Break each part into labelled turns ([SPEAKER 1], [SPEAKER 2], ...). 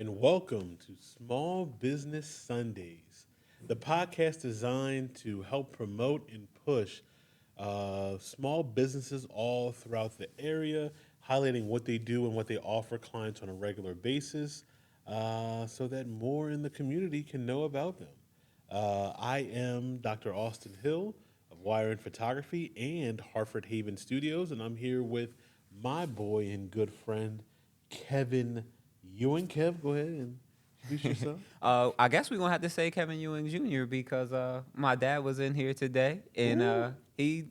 [SPEAKER 1] and welcome to Small Business Sundays, the podcast designed to help promote and push small businesses all throughout the area, highlighting what they do and what they offer clients on a regular basis so that more in the community can know about them. I am Dr. Austin Hill of Wire and Photography and Hartford Haven Studios, and I'm here with my boy and good friend, Kevin Ewing. Kev, go ahead and introduce yourself.
[SPEAKER 2] I guess we're gonna have to say Kevin Ewing Jr. because my dad was in here today and
[SPEAKER 1] Ooh.
[SPEAKER 2] he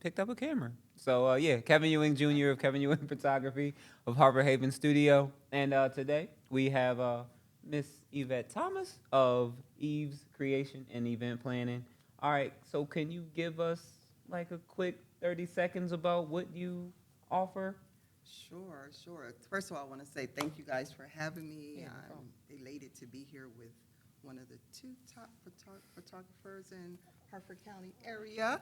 [SPEAKER 2] picked up a camera. So yeah, Kevin Ewing Jr. of Kevin Ewing Photography of Harbor Haven Studio, and today we have Miss Yvette Thomas of Eve's Creation and Event Planning. All right, so can you give us like a quick 30 seconds about what you offer?
[SPEAKER 3] Sure, sure. First of all, I want to say thank you guys for having me.
[SPEAKER 2] Yeah, no
[SPEAKER 3] I'm
[SPEAKER 2] problem.
[SPEAKER 3] elated to be here with one of the two top photographers in Hartford County area.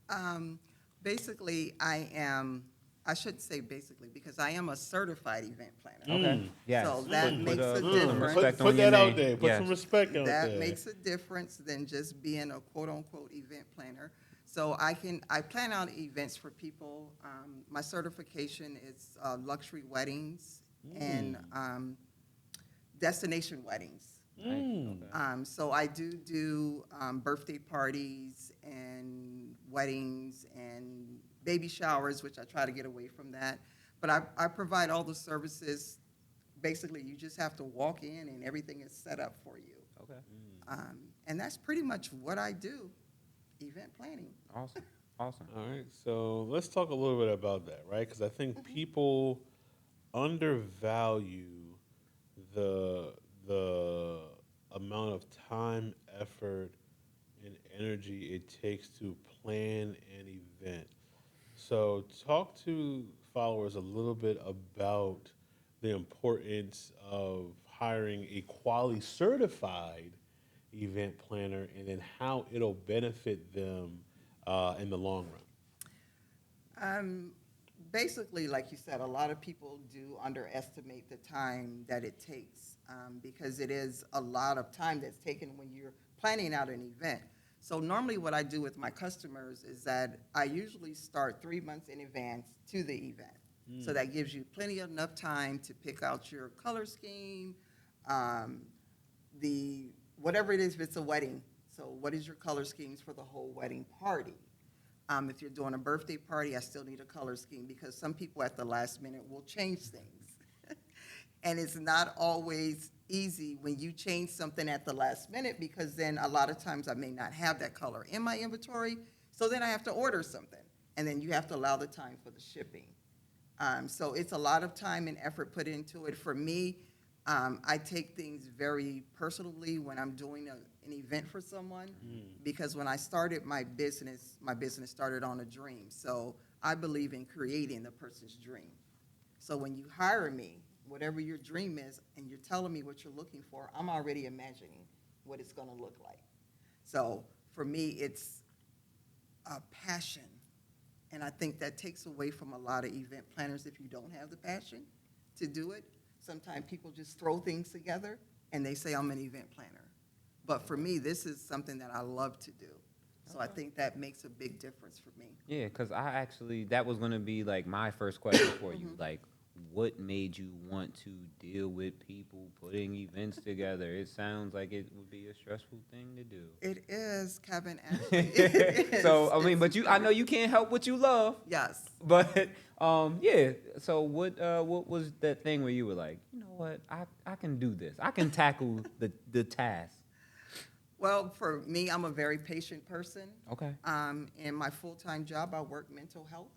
[SPEAKER 3] Um, basically, I should say basically, because I am a certified event planner.
[SPEAKER 2] Okay.
[SPEAKER 1] Mm.
[SPEAKER 2] Yes.
[SPEAKER 3] So that makes a
[SPEAKER 2] Put some
[SPEAKER 3] difference.
[SPEAKER 2] respect
[SPEAKER 1] Put
[SPEAKER 2] on your
[SPEAKER 1] that out
[SPEAKER 2] name.
[SPEAKER 1] there. Put some
[SPEAKER 2] Yes.
[SPEAKER 1] respect out
[SPEAKER 3] That
[SPEAKER 1] there.
[SPEAKER 3] makes a difference than just being a quote-unquote event planner. So I plan out events for people. My certification is luxury weddings and destination weddings.
[SPEAKER 2] Nice.
[SPEAKER 1] Mm.
[SPEAKER 2] Okay.
[SPEAKER 3] So I do birthday parties and weddings and baby showers, which I try to get away from that. But I provide all the services. Basically, you just have to walk in and everything is set up for you.
[SPEAKER 2] Okay.
[SPEAKER 3] And that's pretty much what I do, event planning.
[SPEAKER 2] Awesome. Awesome.
[SPEAKER 1] All right, so let's talk a little bit about that, right? Because I think people undervalue the amount of time, effort, and energy it takes to plan an event. So, talk to followers a little bit about the importance of hiring a quality certified event planner and then how it'll benefit them in the long run.
[SPEAKER 3] Um, Basically, like you said, a lot of people do underestimate the time that it takes because it is a lot of time that's taken when you're planning out an event. So normally what I do with my customers is that I usually start 3 months in advance to the event. So that gives you plenty of enough time to pick out your color scheme, um, the whatever it is if it's a wedding. So what is your color schemes for the whole wedding party? If you're doing a birthday party, I still need a color scheme because some people at the last minute will change things. And it's not always easy when you change something at the last minute because then a lot of times I may not have that color in my inventory. So then I have to order something. And then you have to allow the time for the shipping. So it's a lot of time and effort put into it. For me, I take things very personally when I'm doing an event for someone because when I started my business started on a dream. So I believe in creating the person's dream. So when you hire me, whatever your dream is, and you're telling me what you're looking for, I'm already imagining what it's going to look like. So for me, it's a passion. And I think that takes away from a lot of event planners if you don't have the passion to do it. Sometimes people just throw things together and they say, I'm an event planner. But for me, this is something that I love to do. So I think that makes a big difference for me.
[SPEAKER 2] Yeah, because that was going to be like my first question for you. Like, what made you want to deal with people putting events together? It sounds like it would be a stressful thing to do.
[SPEAKER 3] It is, Kevin, actually. It is.
[SPEAKER 2] So, I mean,
[SPEAKER 3] It's
[SPEAKER 2] I know you can't help what you love.
[SPEAKER 3] Yes.
[SPEAKER 2] But, yeah. So what was that thing where you were like, you know what, I can do this. I can tackle the task.
[SPEAKER 3] Well, for me, I'm a very patient person.
[SPEAKER 2] Okay.
[SPEAKER 3] In my full-time job, I work mental health.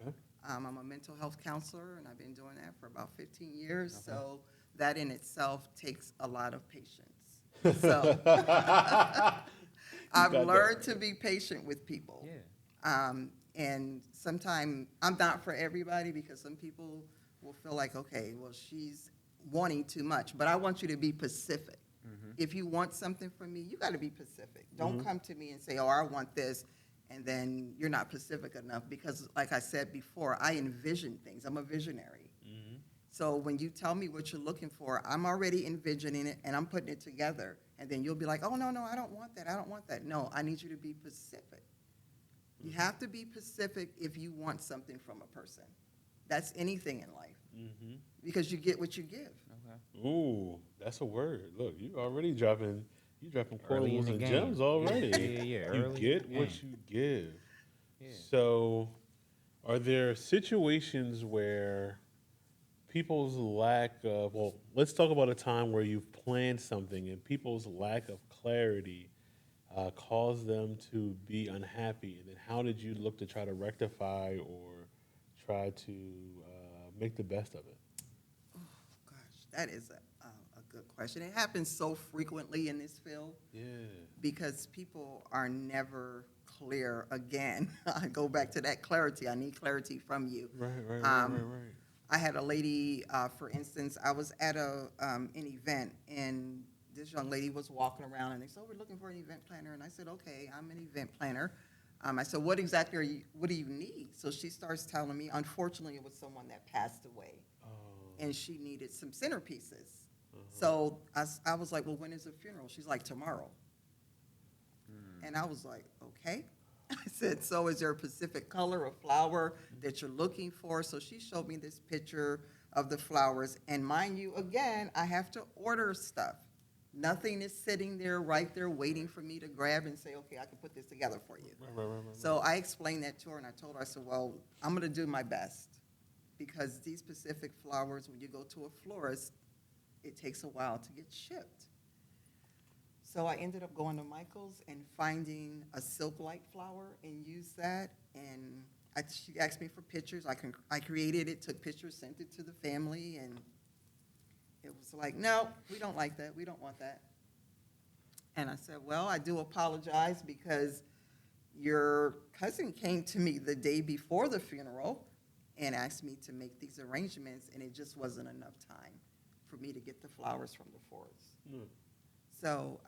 [SPEAKER 1] Okay.
[SPEAKER 3] I'm a mental health counselor, and I've been doing that for about 15 years. So that in itself takes a lot of patience. So I've
[SPEAKER 1] got that
[SPEAKER 3] learned
[SPEAKER 1] right.
[SPEAKER 3] to be patient with people.
[SPEAKER 2] Yeah.
[SPEAKER 3] And sometimes I'm not for everybody because some people will feel like, okay, well, she's wanting too much. But I want you to be pacific. If you want something from me, you got to be pacific. Don't come to me and say, oh, I want this, and then you're not pacific enough because, like I said before, I envision things. I'm a visionary. So when you tell me what you're looking for, I'm already envisioning it and I'm putting it together. And then you'll be like, oh, no, no, I don't want that. I don't want that. No, I need you to be specific. You have to be specific if you want something from a person. That's anything in life. Because you get what you give.
[SPEAKER 2] Okay.
[SPEAKER 1] Ooh, that's a word. Look, you already dropping
[SPEAKER 2] Early in
[SPEAKER 1] quotables
[SPEAKER 2] the
[SPEAKER 1] and
[SPEAKER 2] game.
[SPEAKER 1] gems already.
[SPEAKER 2] Yeah.
[SPEAKER 1] You
[SPEAKER 2] Early in
[SPEAKER 1] get
[SPEAKER 2] the
[SPEAKER 1] what
[SPEAKER 2] game.
[SPEAKER 1] you give.
[SPEAKER 2] Yeah.
[SPEAKER 1] So, are there situations where people's lack of, well, let's talk about a time where you've planned something and people's lack of clarity caused them to be unhappy, and then how did you look to try to rectify or try to make the best of it?
[SPEAKER 3] Gosh, that is a good question. It happens so frequently in this field
[SPEAKER 1] Yeah.
[SPEAKER 3] because people are never clear. Again, I go back to that clarity. I need clarity from you.
[SPEAKER 1] Right.
[SPEAKER 3] I had a lady, for instance, I was at an event, and this young lady was walking around, and they said, oh, we're looking for an event planner. And I said, okay, I'm an event planner. I said, what exactly what do you need? So she starts telling me, unfortunately, it was someone that passed away,
[SPEAKER 1] Oh.
[SPEAKER 3] and she needed some centerpieces. So I was like, well, when is the funeral? She's like, tomorrow. And I was like, okay. I said, so is there a specific color of flower that you're looking for? So she showed me this picture of the flowers. And mind you, again, I have to order stuff. Nothing is sitting there right there waiting for me to grab and say, okay, I can put this together for you.
[SPEAKER 1] Right.
[SPEAKER 3] So I explained that to her, and I told her, I said, well, I'm going to do my best, because these specific flowers, when you go to a florist, it takes a while to get shipped. So I ended up going to Michael's and finding a silk light flower and used that. And she asked me for pictures. I created it, took pictures, sent it to the family, and it was like, no, we don't like that. We don't want that. And I said, well, I do apologize, because your cousin came to me the day before the funeral and asked me to make these arrangements, and it just wasn't enough time for me to get the flowers from the forest. So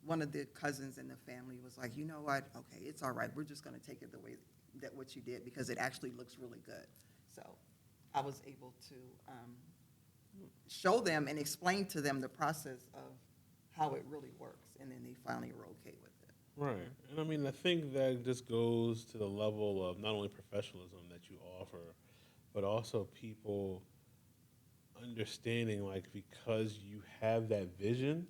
[SPEAKER 3] one of the cousins in the family was like, you know what, okay, it's all right. We're just going to take it the way that what you did, because it actually looks really good. So I was able to show them and explain to them the process of how it really works, and then they finally were okay with it.
[SPEAKER 1] Right. And I mean, I think that just goes to the level of not only professionalism that you offer, but also people understanding, like, because you have that vision,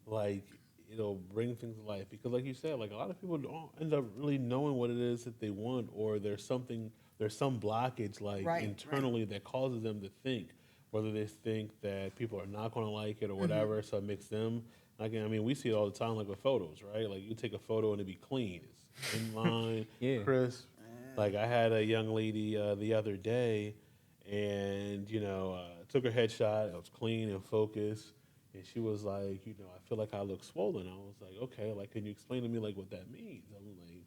[SPEAKER 1] like, it'll bring things to life. Because, like you said, like, a lot of people don't end up really knowing what it is that they want, or there's some blockage, like,
[SPEAKER 3] Right,
[SPEAKER 1] internally that causes them to think, whether they think that people are not going to like it or whatever, so it makes them, like, I mean, we see it all the time, like, with photos, right? Like, you take a photo and it be clean. It's in line,
[SPEAKER 2] Yeah.
[SPEAKER 1] crisp. Like, I had a young lady the other day, and, took her headshot. It was clean and focused. And she was like, I feel like I look swollen. I was like, okay, like, can you explain to me, like, what that means? I'm like,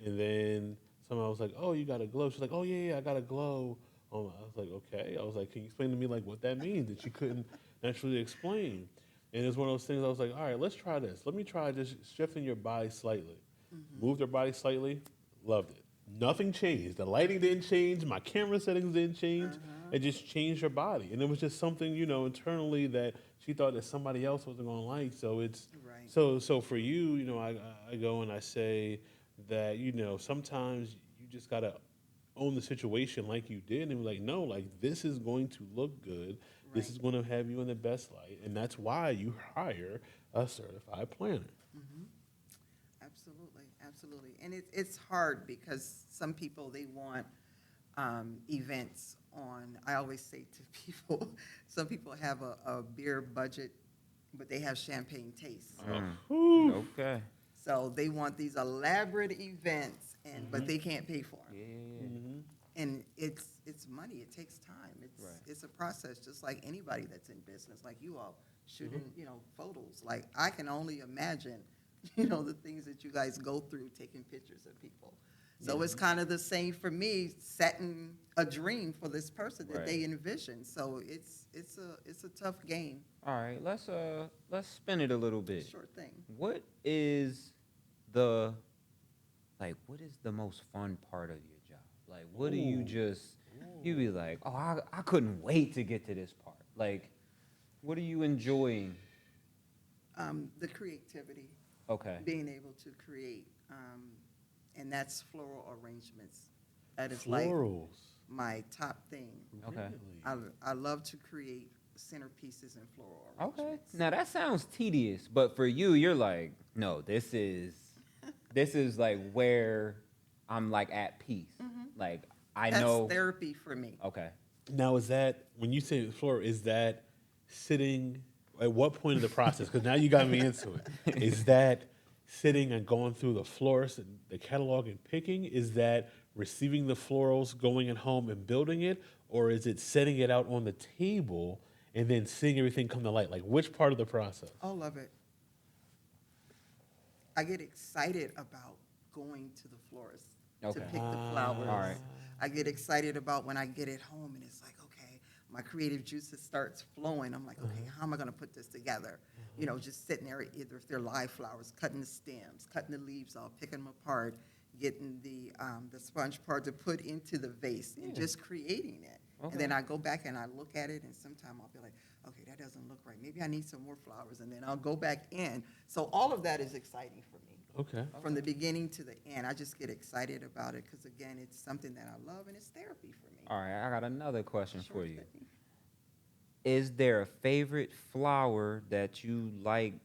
[SPEAKER 1] and then someone was like, oh, you got a glow. She's like, oh, yeah, I got a glow. I was like, okay. I was like, can you explain to me, like, what that means that you couldn't naturally explain? And it's one of those things I was like, all right, let's try this. Let me try just shifting your body slightly. Moved her body slightly, loved it. Nothing changed. The lighting didn't change. My camera settings didn't change. It just changed her body. And it was just something, internally that she thought that somebody else wasn't going to like. So it's,
[SPEAKER 3] Right.
[SPEAKER 1] so for you, I go and I say that, sometimes you just got to own the situation like you did and be like, no, like, this is going to look good. This is going to have you in the best light. And that's why you hire a certified planner.
[SPEAKER 3] Absolutely. And it's hard, because some people, they want events on, I always say to people, some people have a beer budget, but they have champagne taste.
[SPEAKER 2] Okay.
[SPEAKER 3] So they want these elaborate events, but they can't pay for them.
[SPEAKER 2] Yeah.
[SPEAKER 3] And it's money. It takes time.
[SPEAKER 2] Right.
[SPEAKER 3] It's a process, just like anybody that's in business, like you all shooting, photos. Like, I can only imagine, the things that you guys go through taking pictures of people. So it's kind of the same for me, setting a dream for this person that they envision. So it's a tough game.
[SPEAKER 2] All right. Let's spin it a little bit.
[SPEAKER 3] Sure thing.
[SPEAKER 2] What is the what is the most fun part of your job? Like, what do you just You be like, oh, I couldn't wait to get to this part. Like, what are you enjoying?
[SPEAKER 3] The creativity,
[SPEAKER 2] Okay.
[SPEAKER 3] being able to create, and that's floral arrangements. That is like
[SPEAKER 1] Florals.
[SPEAKER 3] my top thing.
[SPEAKER 2] Okay.
[SPEAKER 3] I love to create centerpieces and floral
[SPEAKER 2] Okay.
[SPEAKER 3] arrangements.
[SPEAKER 2] Now that sounds tedious, but for you, you're like, no, this is like where I'm like at peace. Like I
[SPEAKER 3] That's
[SPEAKER 2] know.
[SPEAKER 3] therapy for me.
[SPEAKER 2] Okay.
[SPEAKER 1] Now, is that when you say floral? Is that sitting? At what point of the process? Because now you got me into it. Is that sitting and going through the florist and the catalog and picking? Is that receiving the florals, going at home and building it, or is it setting it out on the table and then seeing everything come to light? Like which part of the process?
[SPEAKER 3] All of it. I get excited about going to the florist to
[SPEAKER 2] Okay.
[SPEAKER 3] pick the flowers.
[SPEAKER 2] All right.
[SPEAKER 3] I get excited about when I get it home and it's like, okay, my creative juices starts flowing. I'm like, okay, how am I going to put this together? You know, just sitting there, either if they're live flowers, cutting the stems, cutting the leaves off, picking them apart, getting the sponge part to put into the vase, and just creating it.
[SPEAKER 2] Okay.
[SPEAKER 3] And then I go back and I look at it, and sometimes I'll be like, okay, that doesn't look right. Maybe I need some more flowers, and then I'll go back in. So all of that is exciting for me.
[SPEAKER 1] Okay.
[SPEAKER 3] From the beginning to the end, I just get excited about it because, again, it's something that I love and it's therapy for me.
[SPEAKER 2] All right. I got another question
[SPEAKER 3] Sure
[SPEAKER 2] for you.
[SPEAKER 3] thing.
[SPEAKER 2] Is there a favorite flower that you like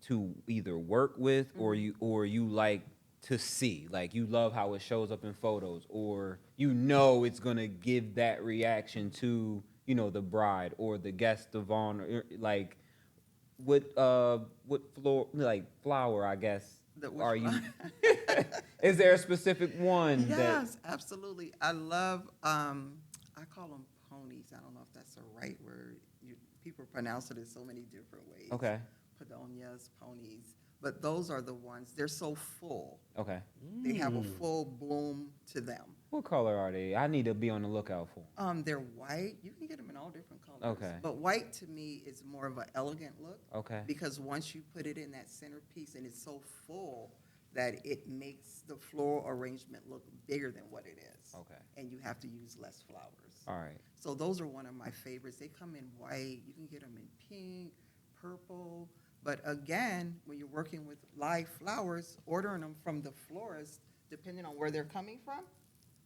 [SPEAKER 2] to either work with or you like to see? Like you love how it shows up in photos, or you know it's gonna give that reaction to, you know, the bride or the guest of honor. Like what flower, I guess,
[SPEAKER 3] Which
[SPEAKER 2] are you?
[SPEAKER 3] flower?
[SPEAKER 2] Is there a specific one that?
[SPEAKER 3] Yes, absolutely. I love, I call them ponies. I don't know if that's the right word. People pronounce it in so many different ways.
[SPEAKER 2] Okay.
[SPEAKER 3] Pedonias, ponies. But those are the ones, they're so full.
[SPEAKER 2] Okay.
[SPEAKER 3] They have a full bloom to them.
[SPEAKER 2] What color are they? I need to be on the lookout for.
[SPEAKER 3] They're white. You can get them in all different colors.
[SPEAKER 2] Okay.
[SPEAKER 3] But white to me is more of an elegant look.
[SPEAKER 2] Okay.
[SPEAKER 3] Because once you put it in that centerpiece and it's so full that it makes the floral arrangement look bigger than what it is.
[SPEAKER 2] Okay.
[SPEAKER 3] And you have to use less flowers.
[SPEAKER 2] All right.
[SPEAKER 3] So those are one of my favorites. They come in white. You can get them in pink, purple. But again, when you're working with live flowers, ordering them from the florist, depending on where they're coming from,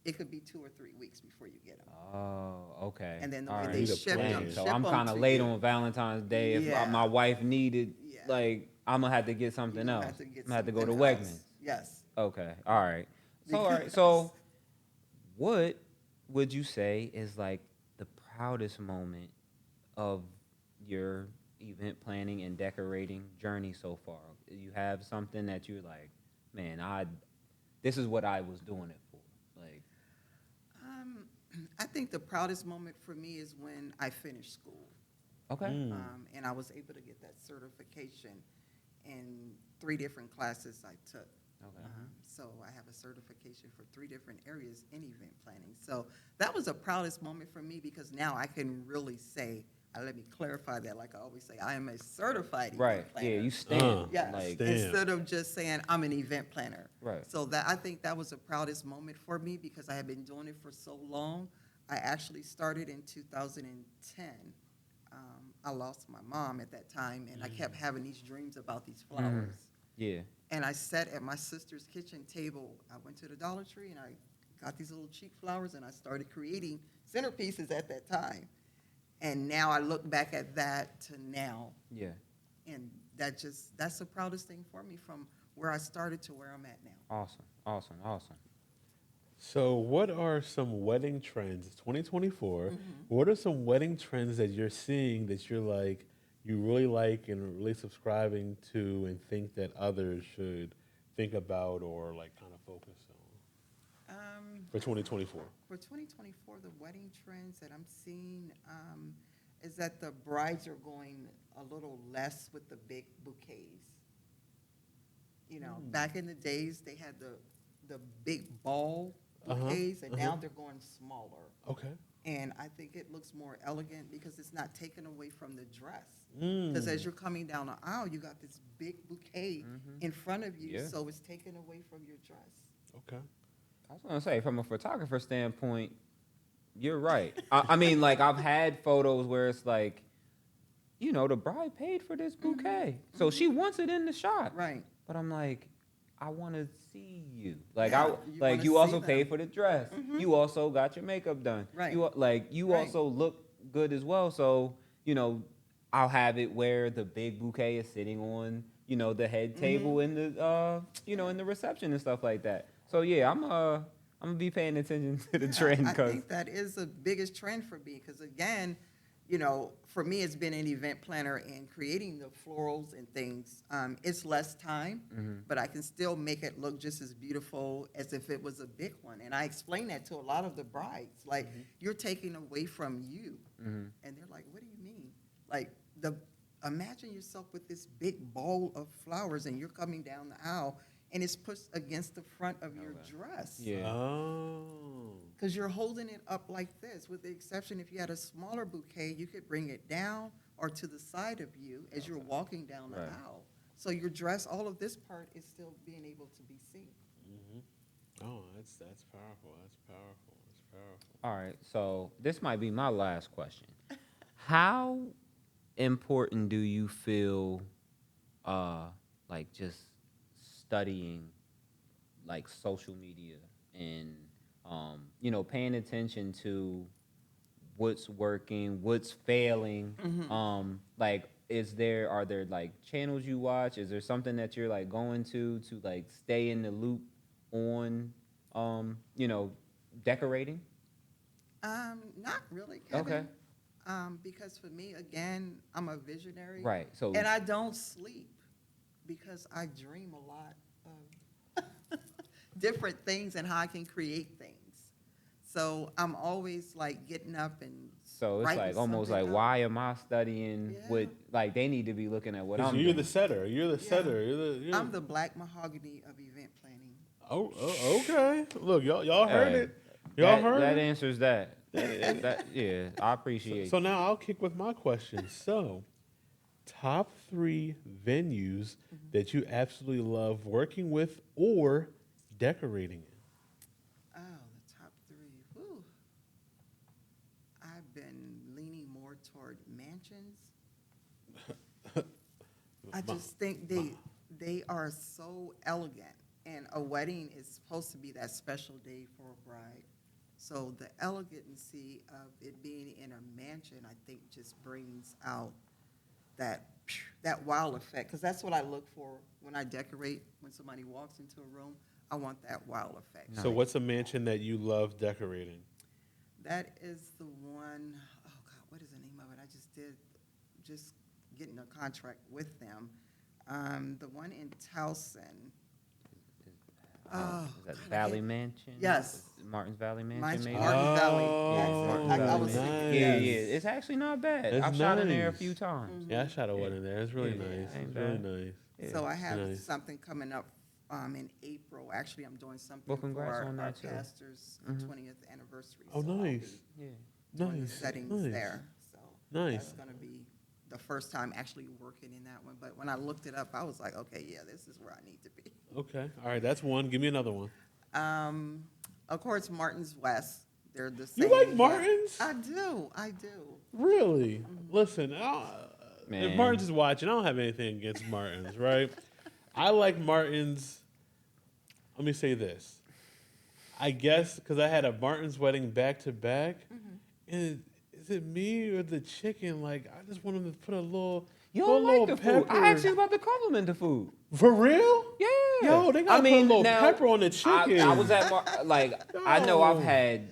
[SPEAKER 3] it could be 2 or 3 weeks before you get them.
[SPEAKER 2] Oh, okay.
[SPEAKER 3] And then the
[SPEAKER 2] All
[SPEAKER 3] way
[SPEAKER 2] right.
[SPEAKER 3] they
[SPEAKER 1] Need a
[SPEAKER 3] ship
[SPEAKER 1] plan.
[SPEAKER 3] them,
[SPEAKER 2] So
[SPEAKER 3] ship
[SPEAKER 2] I'm
[SPEAKER 3] them
[SPEAKER 2] kind of
[SPEAKER 3] to
[SPEAKER 2] late
[SPEAKER 3] you.
[SPEAKER 2] on Valentine's Day. If
[SPEAKER 3] Yeah.
[SPEAKER 2] my wife needed,
[SPEAKER 3] Yeah.
[SPEAKER 2] like, I'm gonna have to get something
[SPEAKER 3] You'll
[SPEAKER 2] else.
[SPEAKER 3] have to get
[SPEAKER 2] I'm gonna have to go to
[SPEAKER 3] something
[SPEAKER 2] Wegmans.
[SPEAKER 3] else. Yes.
[SPEAKER 2] Okay. All right. So, all right.
[SPEAKER 3] Because-
[SPEAKER 2] So, what would you say is like the proudest moment of your event planning and decorating journey so far? You have something that you're like, man, this is what I was doing it for. Like,
[SPEAKER 3] I think the proudest moment for me is when I finished school.
[SPEAKER 2] okay.
[SPEAKER 3] And I was able to get that certification in 3 different classes I took.
[SPEAKER 2] Okay.
[SPEAKER 3] So I have a certification for 3 different areas in event planning. So that was the proudest moment for me because now I can really say, let me clarify that, like I always say, I am a certified event
[SPEAKER 2] Right.
[SPEAKER 3] planner.
[SPEAKER 2] Yeah. You stand.
[SPEAKER 3] Yes,
[SPEAKER 2] Like,
[SPEAKER 1] Stand.
[SPEAKER 3] instead of just saying I'm an event planner.
[SPEAKER 2] Right.
[SPEAKER 3] So that I think that was the proudest moment for me because I had been doing it for so long. I actually started in 2010. I lost my mom at that time, and I kept having these dreams about these flowers.
[SPEAKER 2] yeah.
[SPEAKER 3] And I sat at my sister's kitchen table. I went to the Dollar Tree, and I got these little cheap flowers, and I started creating centerpieces at that time. And now I look back at that to now,
[SPEAKER 2] Yeah.
[SPEAKER 3] and that's the proudest thing for me from where I started to where I'm at now.
[SPEAKER 2] Awesome. Awesome. Awesome.
[SPEAKER 1] So, what are some wedding trends? It's 2024. What are some wedding trends that you're seeing that you're like, you really like and really subscribing to and think that others should think about or like kind of focus on for 2024?
[SPEAKER 3] For 2024, the wedding trends that I'm seeing is that the brides are going a little less with the big bouquets. You know, back in the days, they had the big ball bouquets, and now they're going smaller.
[SPEAKER 1] Okay.
[SPEAKER 3] And I think it looks more elegant because it's not taken away from the dress. Because as you're coming down the aisle, you got this big bouquet in front of you,
[SPEAKER 2] Yeah.
[SPEAKER 3] so it's taken away from your dress.
[SPEAKER 1] Okay.
[SPEAKER 2] I was gonna say, from a photographer standpoint, you're right. I mean, like I've had photos where it's like, the bride paid for this bouquet, so she wants it in the shot.
[SPEAKER 3] Right.
[SPEAKER 2] But I'm like, I want to see you. Like
[SPEAKER 3] Yeah,
[SPEAKER 2] I
[SPEAKER 3] you
[SPEAKER 2] like
[SPEAKER 3] wanna
[SPEAKER 2] you
[SPEAKER 3] see
[SPEAKER 2] also
[SPEAKER 3] them.
[SPEAKER 2] paid for the dress. You also got your makeup done.
[SPEAKER 3] Right.
[SPEAKER 2] You
[SPEAKER 3] Right.
[SPEAKER 2] also look good as well. So I'll have it where the big bouquet is sitting on the head table in the in the reception and stuff like that. So yeah, I'm gonna be paying attention to the
[SPEAKER 3] Yeah,
[SPEAKER 2] trend
[SPEAKER 3] I
[SPEAKER 2] because
[SPEAKER 3] think that is the biggest trend for me because again, for me, it's been an event planner and creating the florals and things. It's less time, but I can still make it look just as beautiful as if it was a big one. And I explain that to a lot of the brides, like you're taking away from you, and they're like, "What do you mean?" Like imagine yourself with this big bowl of flowers, and you're coming down the aisle, and it's pushed against the front of your dress.
[SPEAKER 2] Yeah.
[SPEAKER 1] Oh.
[SPEAKER 3] Because you're holding it up like this, with the exception if you had a smaller bouquet, you could bring it down or to the side of you as you're walking down the
[SPEAKER 2] Right.
[SPEAKER 3] aisle. So your dress, all of this part is still being able to be seen.
[SPEAKER 1] Oh, that's powerful. That's powerful. That's powerful.
[SPEAKER 2] All right, so this might be my last question. How important do you feel, like just studying, like social media and, paying attention to what's working, what's failing? Like, are there like channels you watch? Is there something that you're like going to like stay in the loop on, decorating?
[SPEAKER 3] Not really, Kevin.
[SPEAKER 2] Okay.
[SPEAKER 3] Because for me, again, I'm a visionary.
[SPEAKER 2] Right. So
[SPEAKER 3] And I don't sleep because I dream a lot of different things and how I can create things. So I'm always like getting up and
[SPEAKER 2] So it's
[SPEAKER 3] writing
[SPEAKER 2] like almost like,
[SPEAKER 3] something out.
[SPEAKER 2] why am I studying
[SPEAKER 3] Yeah.
[SPEAKER 2] what, like they need to be looking at what
[SPEAKER 1] 'Cause
[SPEAKER 2] I'm
[SPEAKER 1] you're
[SPEAKER 2] doing.
[SPEAKER 1] the setter. You're the
[SPEAKER 3] Yeah.
[SPEAKER 1] setter. You're
[SPEAKER 3] I'm the black mahogany of event planning.
[SPEAKER 1] Oh, okay. Look, y'all heard
[SPEAKER 2] Hey,
[SPEAKER 1] it. Y'all
[SPEAKER 2] that,
[SPEAKER 1] heard
[SPEAKER 2] that
[SPEAKER 1] it.
[SPEAKER 2] answers that. Yeah, I appreciate
[SPEAKER 1] So now I'll kick with my question. So, top 3 venues that you absolutely love working with or decorating in.
[SPEAKER 3] Oh, the top 3. Whew. I've been leaning more toward mansions. I just think they are so elegant, and a wedding is supposed to be that special day for a bride. So the elegancy of it being in a mansion, I think, just brings out that wow effect. Because that's what I look for when I decorate. When somebody walks into a room, I want that wow effect.
[SPEAKER 1] So, what's a mansion that you love decorating?
[SPEAKER 3] That is the one, oh God, what is the name of it? I just getting a contract with them. The one in Towson. Oh,
[SPEAKER 2] Is that
[SPEAKER 3] God, I
[SPEAKER 2] Valley
[SPEAKER 3] can't-
[SPEAKER 2] Mansion?
[SPEAKER 3] Yes.
[SPEAKER 2] Martin's Valley Mansion,
[SPEAKER 3] Martin
[SPEAKER 2] maybe?
[SPEAKER 3] Valley.
[SPEAKER 1] Oh,
[SPEAKER 3] Yes.
[SPEAKER 2] Martin's
[SPEAKER 3] I
[SPEAKER 2] Valley
[SPEAKER 3] was
[SPEAKER 2] Mansion.
[SPEAKER 3] thinking,
[SPEAKER 2] Yeah,
[SPEAKER 3] yes.
[SPEAKER 2] yeah. It's actually not bad.
[SPEAKER 1] That's
[SPEAKER 2] I've shot in there a
[SPEAKER 1] nice.
[SPEAKER 2] few times.
[SPEAKER 1] Yeah, I shot a one in there. It's really
[SPEAKER 2] Yeah.
[SPEAKER 1] nice.
[SPEAKER 2] Ain't
[SPEAKER 1] It's really
[SPEAKER 2] bad.
[SPEAKER 1] nice.
[SPEAKER 2] Yeah.
[SPEAKER 3] So I have
[SPEAKER 1] Nice.
[SPEAKER 3] something coming up in April. Actually, I'm doing something
[SPEAKER 2] Well,
[SPEAKER 3] for
[SPEAKER 2] congrats
[SPEAKER 3] our
[SPEAKER 2] on that, too.
[SPEAKER 3] pastor's 20th anniversary.
[SPEAKER 1] Oh,
[SPEAKER 3] So I'll
[SPEAKER 1] nice.
[SPEAKER 3] be
[SPEAKER 2] Yeah.
[SPEAKER 3] doing the
[SPEAKER 1] Nice.
[SPEAKER 3] settings
[SPEAKER 1] Nice.
[SPEAKER 3] there. So
[SPEAKER 1] Nice.
[SPEAKER 3] that's going to be the first time actually working in that one. But when I looked it up, I was like, okay, yeah, this is where I need to be.
[SPEAKER 1] Okay. All right. That's one. Give me another one.
[SPEAKER 3] Of course, Martin's West. They're the
[SPEAKER 1] You
[SPEAKER 3] same.
[SPEAKER 1] like
[SPEAKER 3] but
[SPEAKER 1] Martin's?
[SPEAKER 3] I do. I do.
[SPEAKER 1] Really? Listen, if
[SPEAKER 2] Man.
[SPEAKER 1] Martin's is watching, I don't have anything against Martin's, right? I like Martin's. Let me say this. I guess because I had a Martin's wedding back to back, and is it me or the chicken? Like, I just want them to put a little.
[SPEAKER 2] You
[SPEAKER 1] put a
[SPEAKER 2] don't like
[SPEAKER 1] little
[SPEAKER 2] the food.
[SPEAKER 1] pepper.
[SPEAKER 2] I actually was about to compliment the food.
[SPEAKER 1] For real?
[SPEAKER 2] Yeah.
[SPEAKER 1] Yo, they gotta put a little pepper on the chicken.
[SPEAKER 2] I was at I know I've
[SPEAKER 1] Yo.
[SPEAKER 2] had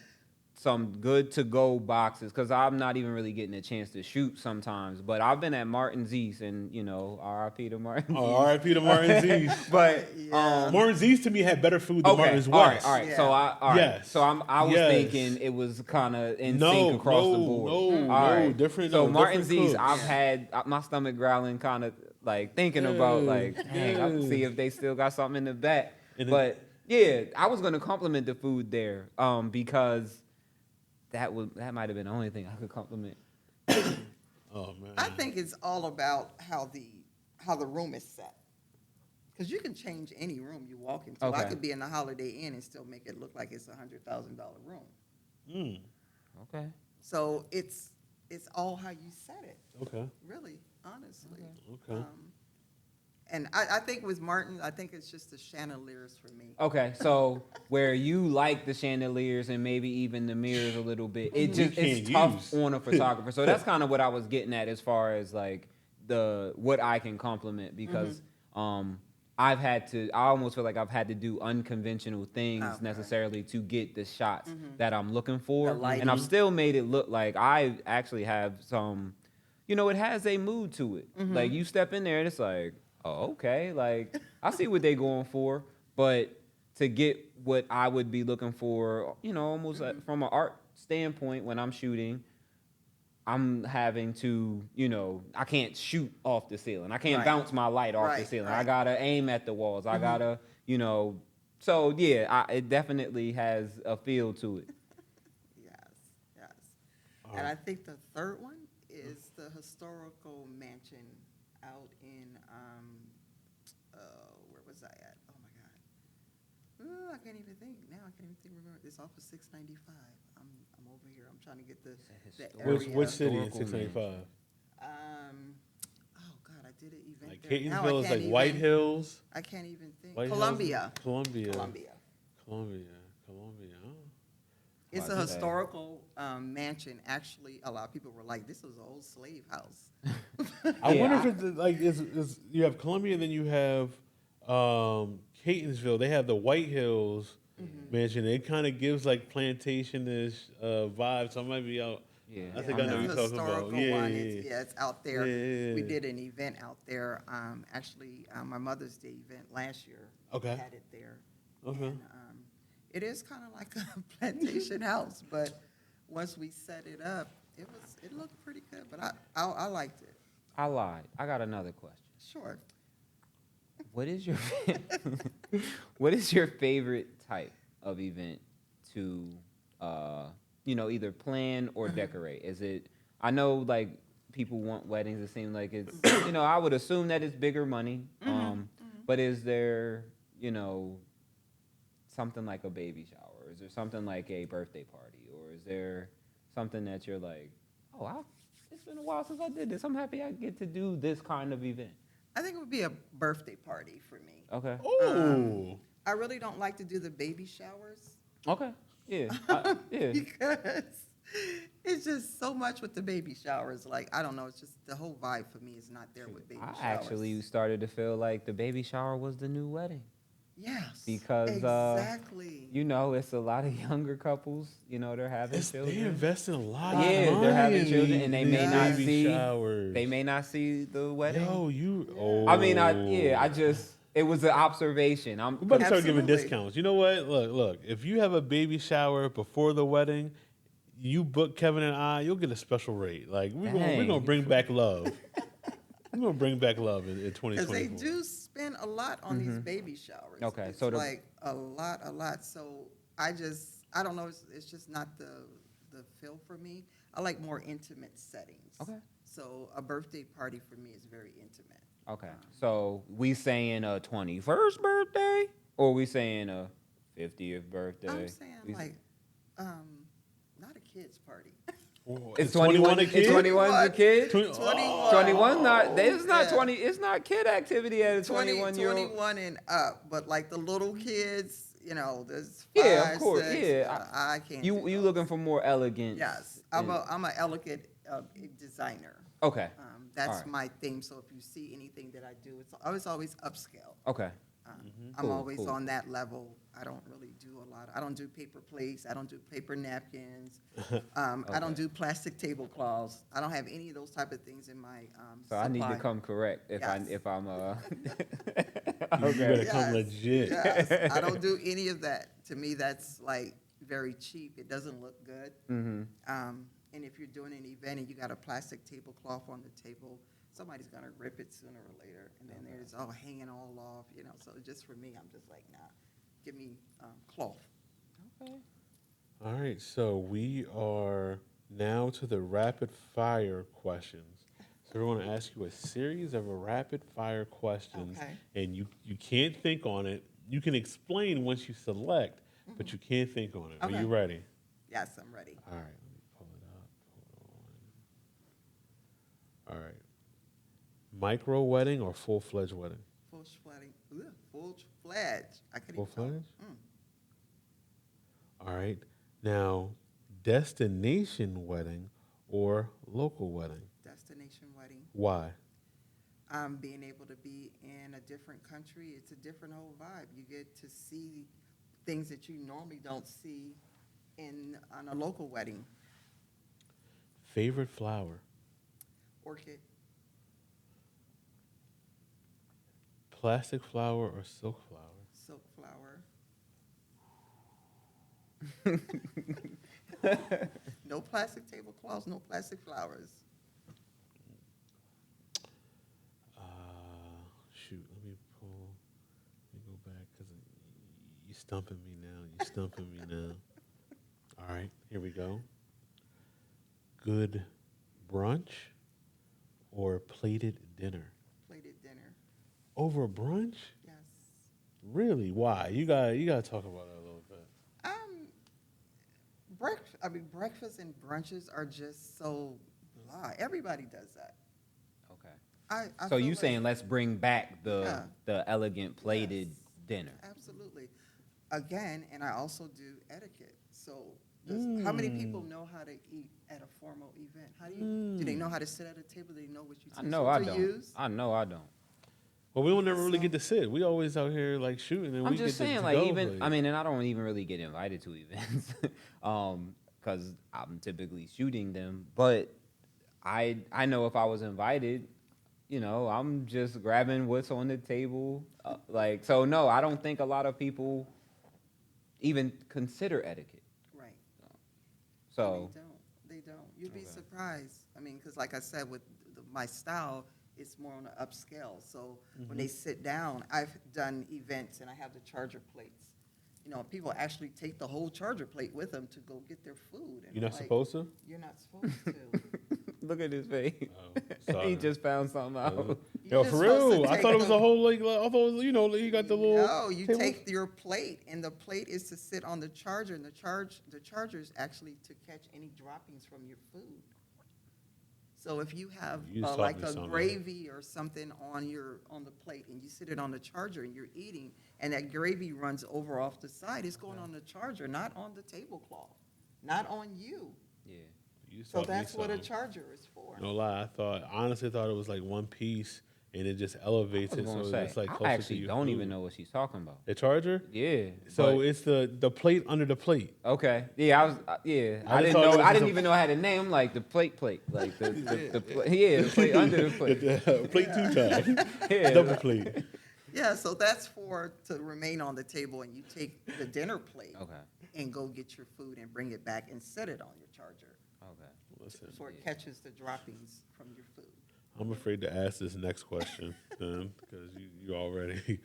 [SPEAKER 2] some good to go boxes because I'm not even really getting a chance to shoot sometimes. But I've been at Martin's East and R.I.P. to Martin's
[SPEAKER 1] Oh,
[SPEAKER 2] East.
[SPEAKER 1] R.I.P. to Martin's East.
[SPEAKER 2] But
[SPEAKER 3] Yeah.
[SPEAKER 1] Martin's East to me had better food than Martin's West.
[SPEAKER 2] all right.
[SPEAKER 3] Yeah.
[SPEAKER 2] So
[SPEAKER 1] Yes.
[SPEAKER 2] So I was
[SPEAKER 1] Yes.
[SPEAKER 2] thinking it was kind of in
[SPEAKER 1] No,
[SPEAKER 2] sync across the
[SPEAKER 1] no,
[SPEAKER 2] board.
[SPEAKER 1] no,
[SPEAKER 2] All
[SPEAKER 1] no,
[SPEAKER 2] right.
[SPEAKER 1] different-
[SPEAKER 2] So
[SPEAKER 1] no,
[SPEAKER 2] Martin's
[SPEAKER 1] different
[SPEAKER 2] East,
[SPEAKER 1] cooks.
[SPEAKER 2] I've had my stomach growling, kind of like thinking about like, dang, I'll
[SPEAKER 1] yes.
[SPEAKER 2] see if they still got something in the back.
[SPEAKER 1] And
[SPEAKER 2] But yeah, I was gonna compliment the food there, because that might have been the only thing I could compliment.
[SPEAKER 1] Oh man.
[SPEAKER 3] I think it's all about how the room is set. Because you can change any room you walk into. I
[SPEAKER 2] Okay.
[SPEAKER 3] could be in the Holiday Inn and still make it look like it's a $100,000 room.
[SPEAKER 2] Okay.
[SPEAKER 3] So it's all how you set it,
[SPEAKER 1] Okay.
[SPEAKER 3] really, honestly.
[SPEAKER 1] Okay.
[SPEAKER 3] And I think with Martin, I think it's just the chandeliers for me.
[SPEAKER 2] Okay, so where you like the chandeliers and maybe even the mirrors a little bit, it just
[SPEAKER 1] can't
[SPEAKER 2] it's tough
[SPEAKER 1] use.
[SPEAKER 2] on a photographer. So that's kind of what I was getting at as far as like the what I can compliment because I almost feel like I've had to do unconventional things
[SPEAKER 3] Okay.
[SPEAKER 2] necessarily to get the shots that I'm looking for,
[SPEAKER 3] The
[SPEAKER 2] and I've
[SPEAKER 3] lighting.
[SPEAKER 2] still made it look like I actually have some, it has a mood to it. Like you step in there and it's like, oh, okay, like I see what they going for, but to get what I would be looking for, almost like from an art standpoint when I'm shooting, I'm having to, I can't shoot off the ceiling. I can't
[SPEAKER 3] Right.
[SPEAKER 2] bounce my light off the
[SPEAKER 3] Right,
[SPEAKER 2] ceiling. I
[SPEAKER 3] right.
[SPEAKER 2] gotta aim at the walls. I gotta, so yeah, it definitely has a feel to it.
[SPEAKER 3] Yes, yes. And I think the third one is the historical mansion out in, where was I at? Oh, my God. I can't even think now. I can't even remember. It's off of 695. I'm over here. I'm trying to get the
[SPEAKER 1] Which
[SPEAKER 3] area.
[SPEAKER 1] which city in
[SPEAKER 2] Historical
[SPEAKER 1] 695?
[SPEAKER 3] Oh, God, I did an event
[SPEAKER 1] Like
[SPEAKER 3] there. Now I
[SPEAKER 1] Catonsville is
[SPEAKER 3] can't
[SPEAKER 1] like White
[SPEAKER 3] even-
[SPEAKER 1] Hills.
[SPEAKER 3] I can't even think.
[SPEAKER 1] White Hills?
[SPEAKER 3] Columbia.
[SPEAKER 1] Columbia.
[SPEAKER 3] Columbia.
[SPEAKER 1] Columbia. Oh.
[SPEAKER 3] It's
[SPEAKER 2] About
[SPEAKER 3] a
[SPEAKER 2] to say.
[SPEAKER 3] historical mansion. Actually, a lot of people were like, "This was an old slave house."
[SPEAKER 1] I
[SPEAKER 2] Yeah,
[SPEAKER 1] wonder if it's like is you have Columbia, then you have Catonsville. They have the White Hills mansion. It kind of gives like plantation-ish vibe. So I might be out.
[SPEAKER 2] Yeah,
[SPEAKER 1] I think
[SPEAKER 2] I'm
[SPEAKER 1] I know
[SPEAKER 2] not-
[SPEAKER 1] what
[SPEAKER 3] The
[SPEAKER 1] you're talking about.
[SPEAKER 3] historical
[SPEAKER 1] Yeah,
[SPEAKER 3] one.
[SPEAKER 1] yeah,
[SPEAKER 3] It's,
[SPEAKER 1] yeah.
[SPEAKER 3] it's out there.
[SPEAKER 1] Yeah.
[SPEAKER 3] We did an event out there. Actually, my Mother's Day event last year.
[SPEAKER 1] Okay.
[SPEAKER 3] We had it there.
[SPEAKER 1] Okay.
[SPEAKER 3] And, it is kind of like a plantation house, but once we set it up, it looked pretty good. But I liked it.
[SPEAKER 2] I lied. I got another question.
[SPEAKER 3] Sure.
[SPEAKER 2] What is your what is your favorite type of event to either plan or decorate? Is it I know like people want weddings, it seems like it's I would assume that it's bigger money. But is there, something like a baby shower? Is there something like a birthday party? Or is there something that you're like, it's been a while since I did this. I'm happy I get to do this kind of event.
[SPEAKER 3] I think it would be a birthday party for me.
[SPEAKER 2] Okay.
[SPEAKER 1] Oh.
[SPEAKER 3] I really don't like to do the baby showers.
[SPEAKER 2] Okay. Yeah. Yeah.
[SPEAKER 3] Because it's just so much with the baby showers. Like, I don't know, it's just the whole vibe for me is not there with baby showers.
[SPEAKER 2] I actually started to feel like the baby shower was the new wedding.
[SPEAKER 3] Yes.
[SPEAKER 2] Because,
[SPEAKER 3] exactly.
[SPEAKER 2] It's a lot of younger couples, they're having
[SPEAKER 1] They
[SPEAKER 2] children.
[SPEAKER 1] invest in a lot.
[SPEAKER 2] Yeah,
[SPEAKER 1] of
[SPEAKER 2] they're having
[SPEAKER 1] money
[SPEAKER 2] children, and they
[SPEAKER 1] in
[SPEAKER 2] may
[SPEAKER 1] these
[SPEAKER 2] not
[SPEAKER 1] baby
[SPEAKER 2] see.
[SPEAKER 1] showers.
[SPEAKER 2] They may not see the wedding.
[SPEAKER 1] Yo, you. Oh.
[SPEAKER 2] I mean, it was an observation.
[SPEAKER 1] We about to start giving
[SPEAKER 3] Absolutely.
[SPEAKER 1] discounts. You know what? Look. If you have a baby shower before the wedding, you book Kevin and I, you'll get a special rate. Like we're
[SPEAKER 2] Dang.
[SPEAKER 1] gonna bring back love. We're gonna bring back love in
[SPEAKER 3] Because
[SPEAKER 1] 2024.
[SPEAKER 3] they do spend a lot on these baby showers.
[SPEAKER 2] Okay,
[SPEAKER 3] It's
[SPEAKER 2] so the-
[SPEAKER 3] like a lot. So I don't know, it's just not the feel for me. I like more intimate settings.
[SPEAKER 2] Okay.
[SPEAKER 3] So a birthday party for me is very intimate.
[SPEAKER 2] Okay, so we saying a 21st birthday, or we saying a 50th birthday?
[SPEAKER 3] I'm saying
[SPEAKER 2] We-
[SPEAKER 3] like, not a kid's party.
[SPEAKER 1] Oh,
[SPEAKER 2] It's 21
[SPEAKER 1] a
[SPEAKER 2] It's
[SPEAKER 1] kid?
[SPEAKER 2] 21's a kid.
[SPEAKER 3] 21.
[SPEAKER 2] 21 not. It's not
[SPEAKER 3] Yeah.
[SPEAKER 2] 20. It's not kid activity at a 21-year-old.
[SPEAKER 3] 21 and up, but like the little kids, there's
[SPEAKER 2] Yeah,
[SPEAKER 3] five,
[SPEAKER 2] of course.
[SPEAKER 3] 6,
[SPEAKER 2] Yeah,
[SPEAKER 3] I can't.
[SPEAKER 2] You
[SPEAKER 3] do
[SPEAKER 2] you
[SPEAKER 3] those.
[SPEAKER 2] looking for more elegance?
[SPEAKER 3] Yes, I'm
[SPEAKER 2] and-
[SPEAKER 3] a elegant designer.
[SPEAKER 2] Okay.
[SPEAKER 3] That's
[SPEAKER 2] Alright.
[SPEAKER 3] my theme. So if you see anything that I do, it's always upscale.
[SPEAKER 2] Okay.
[SPEAKER 3] I'm
[SPEAKER 2] Cool,
[SPEAKER 3] always
[SPEAKER 2] cool.
[SPEAKER 3] on that level. I don't really do a lot. I don't do paper plates. I don't do paper napkins. I don't do plastic tablecloths. I don't have any of those type of things in my
[SPEAKER 2] So I need to
[SPEAKER 3] supply.
[SPEAKER 2] come correct if
[SPEAKER 3] Yes.
[SPEAKER 2] I'm
[SPEAKER 1] You
[SPEAKER 2] okay.
[SPEAKER 1] better come legit.
[SPEAKER 3] Yes. I don't do any of that. To me, that's like very cheap. It doesn't look good. And if you're doing an event and you got a plastic tablecloth on the table, somebody's gonna rip it sooner or later, and then there's all hanging all off. So just for me, I'm just like, nah, give me cloth.
[SPEAKER 2] Okay.
[SPEAKER 1] All right, so we are now to the rapid fire questions. So we're going to ask you a series of rapid fire questions,
[SPEAKER 3] Okay.
[SPEAKER 1] and you can't think on it. You can explain once you select, but you can't think on it. Are
[SPEAKER 3] Okay.
[SPEAKER 1] you ready?
[SPEAKER 3] Yes, I'm ready.
[SPEAKER 1] All right. Micro wedding or full-fledged wedding?
[SPEAKER 3] Full-fledged. I could even talk.
[SPEAKER 1] Full-fledged? All right. Now, destination wedding or local wedding?
[SPEAKER 3] Destination wedding.
[SPEAKER 1] Why?
[SPEAKER 3] Being able to be in a different country, it's a different whole vibe. You get to see things that you normally don't see on a local wedding.
[SPEAKER 1] Favorite flower?
[SPEAKER 3] Orchid.
[SPEAKER 1] Plastic flower or silk flower?
[SPEAKER 3] Silk flower. No plastic tablecloths, no plastic flowers.
[SPEAKER 1] Shoot, let me go back because you're stumping me now. You're stumping me now. All right, here we go. Good brunch or plated dinner?
[SPEAKER 3] Plated dinner.
[SPEAKER 1] Over brunch?
[SPEAKER 3] Yes.
[SPEAKER 1] Really? Why? You gotta talk about it a little bit.
[SPEAKER 3] Breakfast and brunches are just so blah. Everybody does that.
[SPEAKER 2] Okay.
[SPEAKER 3] I
[SPEAKER 2] So
[SPEAKER 3] feel
[SPEAKER 2] you
[SPEAKER 3] like-
[SPEAKER 2] saying let's bring back the elegant plated
[SPEAKER 3] Yes,
[SPEAKER 2] dinner?
[SPEAKER 3] Absolutely. Again, and I also do etiquette. So how many people know how to eat at a formal event? How do they know how to sit at a table? Do they know what
[SPEAKER 2] I know I don't.
[SPEAKER 3] use?
[SPEAKER 2] I know I don't.
[SPEAKER 1] Well, we don't never really get to sit. We always out here like shooting, and
[SPEAKER 2] I'm
[SPEAKER 1] we
[SPEAKER 2] just
[SPEAKER 1] get
[SPEAKER 2] saying,
[SPEAKER 1] to
[SPEAKER 2] like,
[SPEAKER 1] go.
[SPEAKER 2] even I mean, and I don't even really get invited to events, because I'm typically shooting them. But I know if I was invited, I'm just grabbing what's on the table. So no, I don't think a lot of people even consider etiquette.
[SPEAKER 3] Right.
[SPEAKER 2] So
[SPEAKER 3] They don't. You'd be
[SPEAKER 2] Okay.
[SPEAKER 3] surprised. I mean, because like I said, with my style, it's more on the upscale. So when they sit down, I've done events and I have the charger plates. People actually take the whole charger plate with them to go get their food. And
[SPEAKER 1] You're not
[SPEAKER 3] I'm like,
[SPEAKER 1] supposed to?
[SPEAKER 3] You're not supposed to.
[SPEAKER 2] look at his face.
[SPEAKER 1] Oh, sorry.
[SPEAKER 2] He just found something out.
[SPEAKER 1] Yo,
[SPEAKER 3] You're
[SPEAKER 1] for
[SPEAKER 3] supposed to
[SPEAKER 1] real. I
[SPEAKER 3] take
[SPEAKER 1] thought it was
[SPEAKER 3] the-
[SPEAKER 1] a whole I thought it was, you got the little.
[SPEAKER 3] No, you
[SPEAKER 1] table.
[SPEAKER 3] take your plate, and the plate is to sit on the charger, and the charger is actually to catch any droppings from your food. So if you have
[SPEAKER 1] You just taught
[SPEAKER 3] like
[SPEAKER 1] me
[SPEAKER 3] a
[SPEAKER 1] something.
[SPEAKER 3] gravy or something on the plate, and you sit it on the charger and you're eating, and that gravy runs over off the side, it's going on the charger, not on the tablecloth, not on you.
[SPEAKER 2] Yeah.
[SPEAKER 1] You just
[SPEAKER 3] So
[SPEAKER 1] taught me
[SPEAKER 3] that's what a
[SPEAKER 1] something.
[SPEAKER 3] charger is for.
[SPEAKER 1] No lie, honestly thought it was like one piece, and it just elevates
[SPEAKER 2] I
[SPEAKER 1] it,
[SPEAKER 2] was
[SPEAKER 1] so
[SPEAKER 2] gonna say,
[SPEAKER 1] it's like
[SPEAKER 2] I
[SPEAKER 1] closer to
[SPEAKER 2] actually
[SPEAKER 1] your
[SPEAKER 2] don't
[SPEAKER 1] food.
[SPEAKER 2] even know what she's talking about.
[SPEAKER 1] The charger.
[SPEAKER 2] Yeah.
[SPEAKER 1] So
[SPEAKER 2] but-
[SPEAKER 1] it's the plate under the plate.
[SPEAKER 2] Okay. Yeah, I was. Yeah,
[SPEAKER 1] I
[SPEAKER 2] I
[SPEAKER 1] just
[SPEAKER 2] didn't
[SPEAKER 1] thought it
[SPEAKER 2] know.
[SPEAKER 1] was
[SPEAKER 2] I
[SPEAKER 1] just
[SPEAKER 2] didn't
[SPEAKER 1] a-
[SPEAKER 2] even know I had a name like the plate, like the plate under the plate.
[SPEAKER 1] Plate two time.
[SPEAKER 2] Yeah.
[SPEAKER 1] Double plate.
[SPEAKER 3] Yeah, so that's to remain on the table, and you take the dinner plate
[SPEAKER 2] Okay.
[SPEAKER 3] and go get your food and bring it back and set it on your charger.
[SPEAKER 2] Okay.
[SPEAKER 1] Listen,
[SPEAKER 3] So it catches the droppings from your food.
[SPEAKER 1] I'm afraid to ask this next question then, because you already.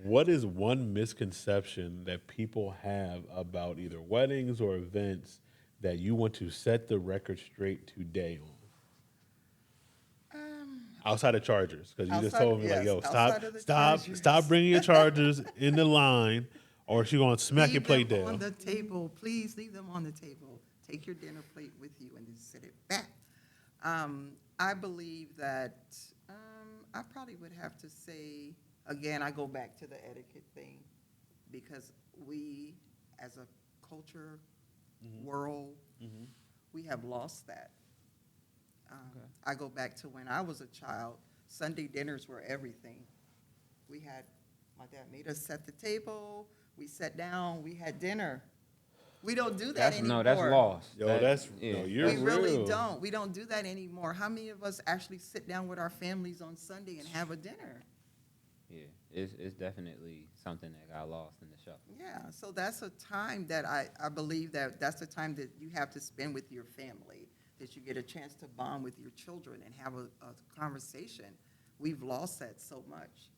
[SPEAKER 1] What is one misconception that people have about either weddings or events that you want to set the record straight today on? Outside of chargers, because you just
[SPEAKER 3] Outside-
[SPEAKER 1] told me like,
[SPEAKER 3] yes,
[SPEAKER 1] yo,
[SPEAKER 3] outside of the
[SPEAKER 1] stop
[SPEAKER 3] chargers.
[SPEAKER 1] bringing your chargers in the line, or she gonna smack your
[SPEAKER 3] Leave
[SPEAKER 1] plate
[SPEAKER 3] them
[SPEAKER 1] down.
[SPEAKER 3] on the table. Please leave them on the table. Take your dinner plate with you and then set it back. I believe that I probably would have to say, again, I go back to the etiquette thing, because we, as a culture, world, we have lost that.
[SPEAKER 2] Okay.
[SPEAKER 3] I go back to when I was a child, Sunday dinners were everything. My dad made us set the table, we sat down, we had dinner. We don't do that anymore.
[SPEAKER 2] That's lost.
[SPEAKER 1] Yo,
[SPEAKER 2] That-
[SPEAKER 1] that's
[SPEAKER 2] yeah.
[SPEAKER 1] no, you're
[SPEAKER 3] We really
[SPEAKER 1] real.
[SPEAKER 3] don't. We don't do that anymore. How many of us actually sit down with our families on Sunday and have a dinner?
[SPEAKER 2] Yeah, it's definitely something that got lost in the shuffle.
[SPEAKER 3] Yeah, so that's a time that I believe that's a time that you have to spend with your family, that you get a chance to bond with your children and have a conversation. We've lost that so much.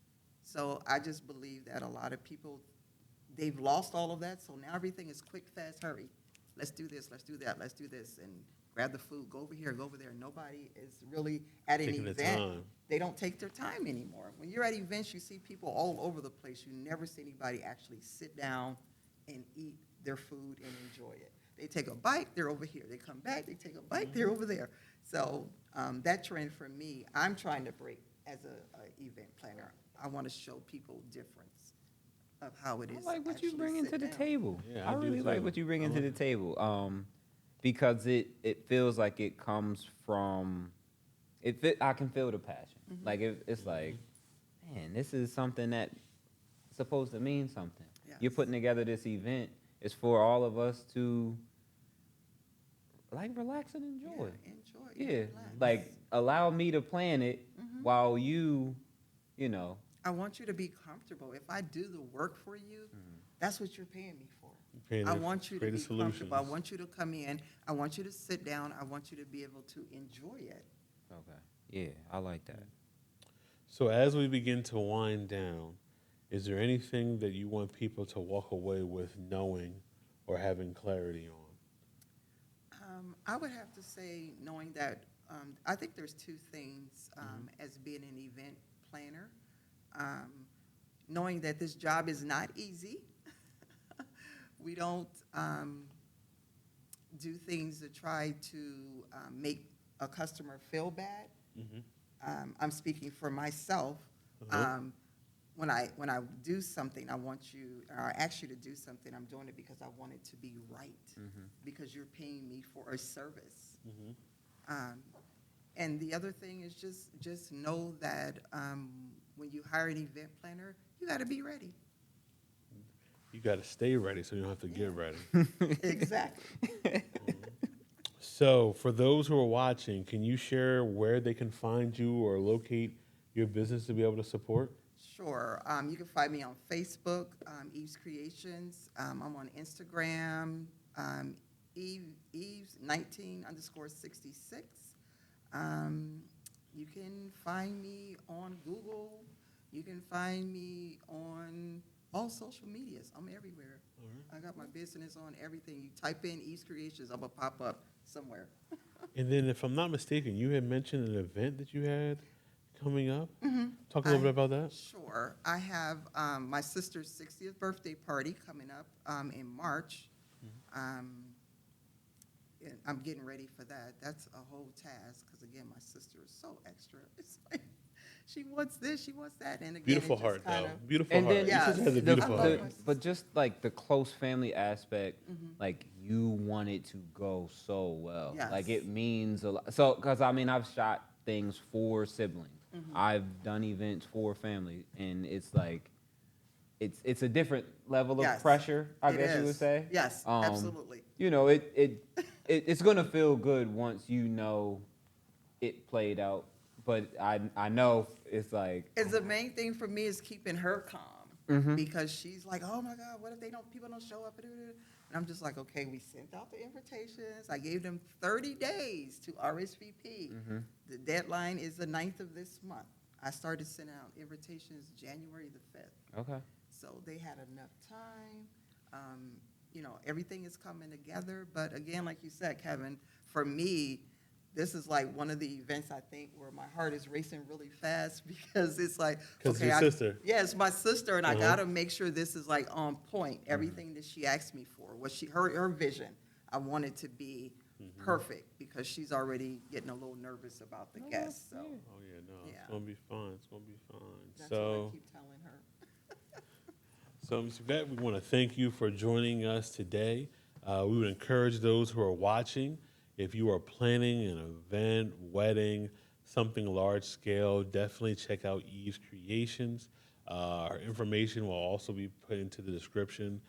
[SPEAKER 3] So I just believe that a lot of people, they've lost all of that, so now everything is quick, fast, hurry. Let's do this, let's do that, let's do this, and grab the food, go over here, go over there. Nobody is really at an
[SPEAKER 1] Taking the
[SPEAKER 3] event.
[SPEAKER 1] time.
[SPEAKER 3] They don't take their time anymore. When you're at events, you see people all over the place. You never see anybody actually sit down and eat their food and enjoy it. They take a bite, they're over here. They come back, they take a bite, they're over there. So that trend for me, I'm trying to break as a event planner. I want to show people difference of how it
[SPEAKER 2] I
[SPEAKER 3] is.
[SPEAKER 2] like what you
[SPEAKER 3] actually
[SPEAKER 2] bring
[SPEAKER 3] sit
[SPEAKER 2] into the
[SPEAKER 3] down.
[SPEAKER 2] table.
[SPEAKER 1] Yeah,
[SPEAKER 2] I
[SPEAKER 1] I do
[SPEAKER 2] really like
[SPEAKER 1] too.
[SPEAKER 2] what you bring
[SPEAKER 1] I
[SPEAKER 2] into the
[SPEAKER 1] like
[SPEAKER 2] table. Because it feels like it comes from I can feel the passion. Like it's like, man, this is something that's supposed to mean something. You're
[SPEAKER 3] Yes.
[SPEAKER 2] putting together this event. It's for all of us to like relax and enjoy.
[SPEAKER 3] Yeah, enjoy.
[SPEAKER 2] Yeah,
[SPEAKER 3] Relax.
[SPEAKER 2] like allow me to plan it while you know.
[SPEAKER 3] I want you to be comfortable. If I do the work for you, that's what you're paying me for.
[SPEAKER 1] Paying
[SPEAKER 3] I
[SPEAKER 1] to
[SPEAKER 3] want you to
[SPEAKER 1] create
[SPEAKER 3] be
[SPEAKER 1] the
[SPEAKER 3] comfortable. I
[SPEAKER 1] solutions.
[SPEAKER 3] want you to come in. I want you to sit down. I want you to be able to enjoy it.
[SPEAKER 2] Okay. Yeah, I like that.
[SPEAKER 1] So as we begin to wind down, is there anything that you want people to walk away with knowing or having clarity on?
[SPEAKER 3] I would have to say, knowing that, I think there's two things as being an event planner. Um, Knowing that this job is not easy. We don't do things to try to make a customer feel bad. I'm speaking for myself.
[SPEAKER 1] Uh-huh.
[SPEAKER 3] When I do something, I want you, or I ask you to do something, I'm doing it because I want it to be right, because you're paying me for a service. Um, and the other thing is just know that when you hire an event planner, you got to be ready.
[SPEAKER 1] You got to stay ready so you don't have to get ready.
[SPEAKER 3] Exactly.
[SPEAKER 1] So, for those who are watching, can you share where they can find you or locate your business to be able to support?
[SPEAKER 3] Sure. You can find me on Facebook, Eve's Creations. I'm on Instagram, Eve's 19_66. You can find me on Google. You can find me on all social medias. I'm everywhere. I got my business on everything. You type in Eve's Creations, I'm going to pop up somewhere.
[SPEAKER 1] And then, if I'm not mistaken, you had mentioned an event that you had coming up. Talk a little bit about that.
[SPEAKER 3] Sure. I have my sister's 60th birthday party coming up in March. And I'm getting ready for that. That's a whole task because, again, my sister is so extra. It's like she wants this, she wants that. And again,
[SPEAKER 1] Beautiful
[SPEAKER 3] it just
[SPEAKER 1] heart, though.
[SPEAKER 3] kinda,
[SPEAKER 1] Beautiful
[SPEAKER 2] And
[SPEAKER 1] heart.
[SPEAKER 2] then
[SPEAKER 1] Your
[SPEAKER 3] Yes.
[SPEAKER 1] sister has a
[SPEAKER 3] I
[SPEAKER 1] beautiful
[SPEAKER 3] love
[SPEAKER 1] heart.
[SPEAKER 3] my
[SPEAKER 2] but just like the close family aspect, like you want it to go so well. Like
[SPEAKER 3] Yes.
[SPEAKER 2] it means a lot. So, because I mean, I've shot things for siblings. I've done events for family, and it's like, it's a different level of
[SPEAKER 3] Yes,
[SPEAKER 2] pressure, I
[SPEAKER 3] it
[SPEAKER 2] guess you would
[SPEAKER 3] is.
[SPEAKER 2] say.
[SPEAKER 3] Yes, absolutely.
[SPEAKER 2] You know, it's gonna feel good once you know it played out. But I know it's like
[SPEAKER 3] It's the main thing for me is keeping her calm because she's like, oh my God, what if people don't show up? And I'm just like, okay, we sent out the invitations. I gave them 30 days to RSVP. The deadline is the 9th of this month. I started sending out invitations January the 5th.
[SPEAKER 2] okay.
[SPEAKER 3] So they had enough time. Everything is coming together. But again, like you said, Kevin, for me, this is like one of the events I think where my heart is racing really fast because it's like,
[SPEAKER 1] 'Cause
[SPEAKER 3] okay,
[SPEAKER 1] your sister.
[SPEAKER 3] yeah, it's my sister, and I gotta make sure this is like on point. Everything that she asked me for, her vision, I want it to be perfect because she's already getting a little nervous about the guests. So
[SPEAKER 1] Oh yeah, no, it's
[SPEAKER 3] Yeah.
[SPEAKER 1] gonna be fun. It's gonna be fun.
[SPEAKER 3] that's what I
[SPEAKER 1] So,
[SPEAKER 3] keep telling her.
[SPEAKER 1] Ms. Yvette, we want to thank you for joining us today. We would encourage those who are watching, if you are planning an event, wedding, something large scale, definitely check out Eve's Creations. Our information will also be put into the description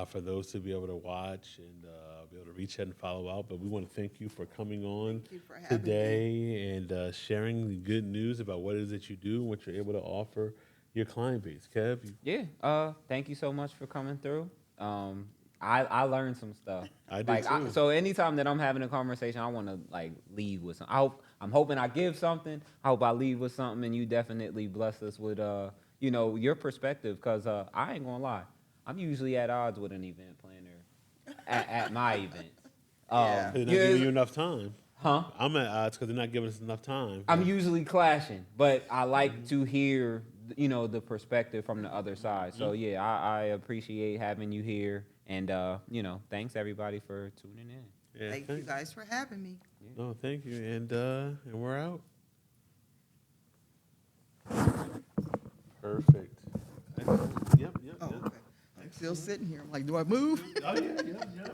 [SPEAKER 1] for those to be able to watch and be able to reach out and follow out. But we want to thank you for coming on
[SPEAKER 3] Thank you for having me.
[SPEAKER 1] today and sharing the good news about what it is that you do and what you're able to offer your client base. Kev,
[SPEAKER 2] Yeah. Thank you so much for coming through. I learned some stuff.
[SPEAKER 1] I did too.
[SPEAKER 2] So anytime that I'm having a conversation, I want to like leave with something. I'm hoping I give something. I hope I leave with something, and you definitely bless us with your perspective. Cause I ain't gonna lie, I'm usually at odds with an event planner at my events.
[SPEAKER 3] Yeah.
[SPEAKER 1] They're not
[SPEAKER 2] yeah,
[SPEAKER 1] giving you enough time.
[SPEAKER 2] huh?
[SPEAKER 1] I'm at odds because they're not giving us enough time.
[SPEAKER 2] I'm usually clashing, but I like to hear, the perspective from the other side. So yeah, I appreciate having you here, and thanks everybody for tuning in.
[SPEAKER 1] Yeah,
[SPEAKER 3] Thank you
[SPEAKER 1] thanks.
[SPEAKER 3] guys for having me.
[SPEAKER 1] No, thank you, and we're out. Perfect. Yep, yep,
[SPEAKER 3] Oh,
[SPEAKER 1] yep.
[SPEAKER 3] okay. I'm still sitting here. I'm like, do I move?
[SPEAKER 1] Oh yeah, yeah, yeah.